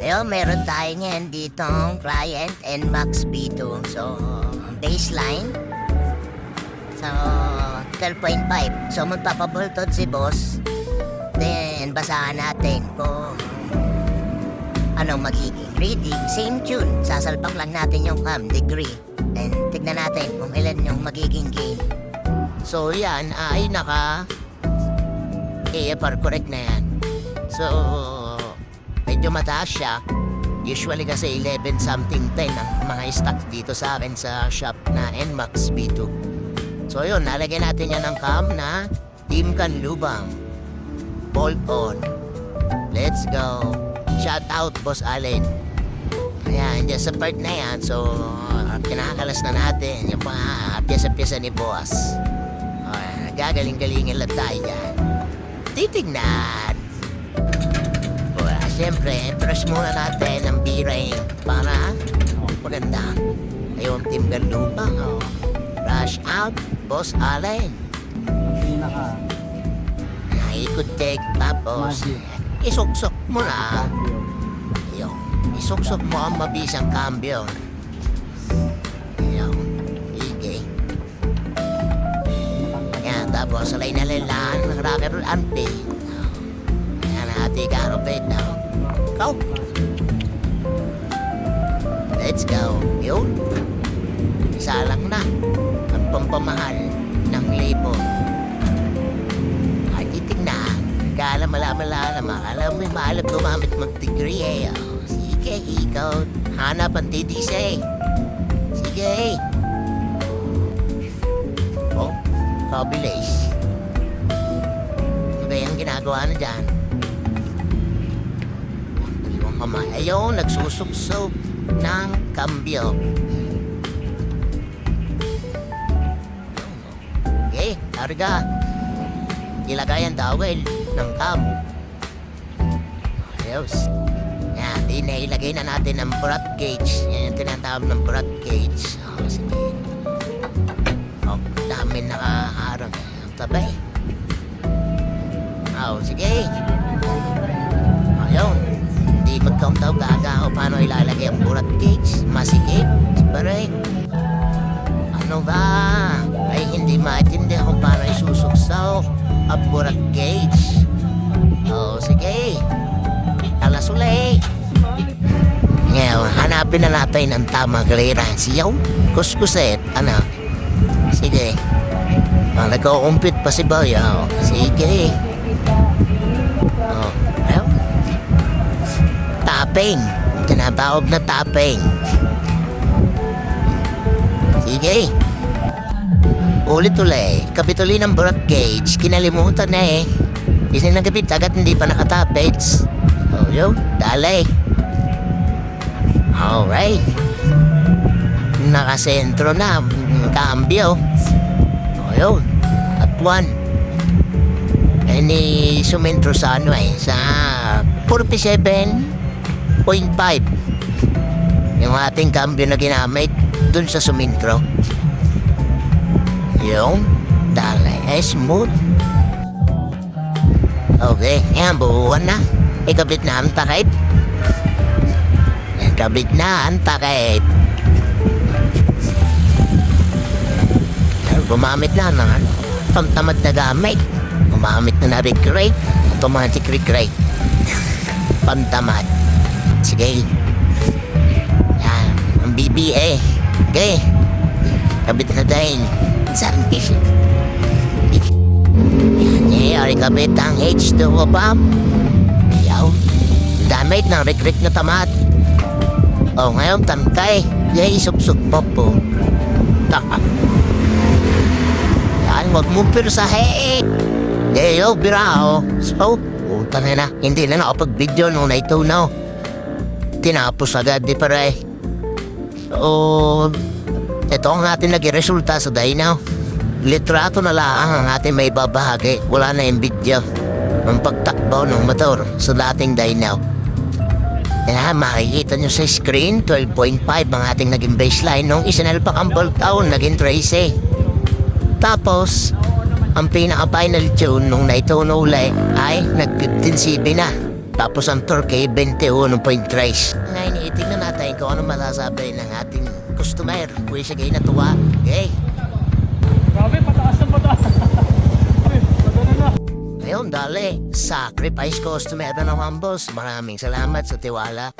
Meron tayo ngayon ditong client and max B2. So, baseline. So, 12.5. So, magpapaboltod si boss. Then, basahan natin kung anong magiging reading. Same tune. Sasalpak lang natin yung degree. And tignan natin kung ilan yung magiging gain. So, yan ay naka AFR correct na yan. So, medyo mataas siya. Usually kasi 11 something 10 ang mga stock dito sa akin sa shop na NMAX B2. So yun, nalagyan natin yan ng cam na Team Kanlubang. Bolt on. Let's go. Shout out, Boss Allen. Ayan, dyan sa part na yan. So, kinakalas na natin yung mga pyesa-pyesa ni Boss. Nagagaling-galingin lang tayo dyan. Titignan. Siyempre, press muna natin ang B-ring para maganda. Ayun, Team Kanlubang. Rush out, Boss Allen. Ikot take, tapos isuksok mo na. Ayun, isuksok mo ang mabisang cambio. Ayun, hige. Ayan, tapos salay na lilaan ng rocker ante. Ayan, hati karupit na. Go! Let's go. Yun. Isa lang na. Ang pampamahal ng libo. Ay, titignan. Kala malaman. Alam mo yung maalam gumamit mag-degree eh. Sige, ikaw. Hanap ang TTC. Sige. Oh, kabilis. Ano ba yung ginagawa na dyan? Ayun, nagsusuksok ng kambyo. Okay, targa. Ilagay ang dowel ng cam. Ayos. Yan, ilagay na natin ang broad gauge. Yan yung tinatawag ng broad gauge. Sige. Dami nakaharang. Tabay. Sige. Ayun. Magkauntaw gaga o paano ilalagay ang burat gauge. Masikip. Pare. Ano ba? Ay hindi maintindihan kung paano isusuksaw ang burat gauge. Sige. Alas uli. Ngayon, hanapin na natin ang tamang clearance. Yaw, kuskuset. Ano? Sige. Nagkukumpit pa si Boy. Sige. Tapping. Tinatawag na tapping. Sige. Ulit-ulit. Kapit uli ng broad gauge. Kinalimutan na eh. Kasi nagkapit agad hindi pa nakatapits. Yun. Dali. Alright. Nakasentro na. Cambio. Yun. At 1. Ni sumentro sa ano eh. Sa 47.5 yung ating cambio na ginamit dun sa sumintro. Yung dali smooth. Okay, yan buuan na. Ikabit na ang takip. Ikabit na ang takip. Gumamit na ng pamtamad na gamit. Gumamit na na recrate. Automatic recrate. Pantamad. Sige. Yan. Ang BBA. Okay. Kabit na din. Saan kisip? Yan. Ay kabit ang H2O pump. Yaw. Damit ng recrete na tamad. Ngayon tantay. Yay, suksok po po. Yan. Huwag mo pirsahe. Yo, birao. So, puta na. Hindi na nakapag-video nung naitunaw. Tinapos agad di pare. So, ito ang ating naging resulta sa dyno. Litrato na lang ang ating may babahagi. Wala na yung video. Ang pagtakbo ng motor sa dating dyno. Yan, makikita nyo sa screen, 12.5 ang ating naging baseline. Nung isinalpak ang bolt down, naging 13. Tapos, ang pinaka-final tune nung naituno uli ay nag-15 CB na. Tapos ang torque 21.3. Ngayon, itignan natin kung ano masasabi ng ating customer. Kung siya kayo natuwa. Okay. Grabe, pataas ng pataas. Ay, maganda na. Ngayon, dali. Sacrifice customer na naman, boss. Maraming salamat sa tiwala.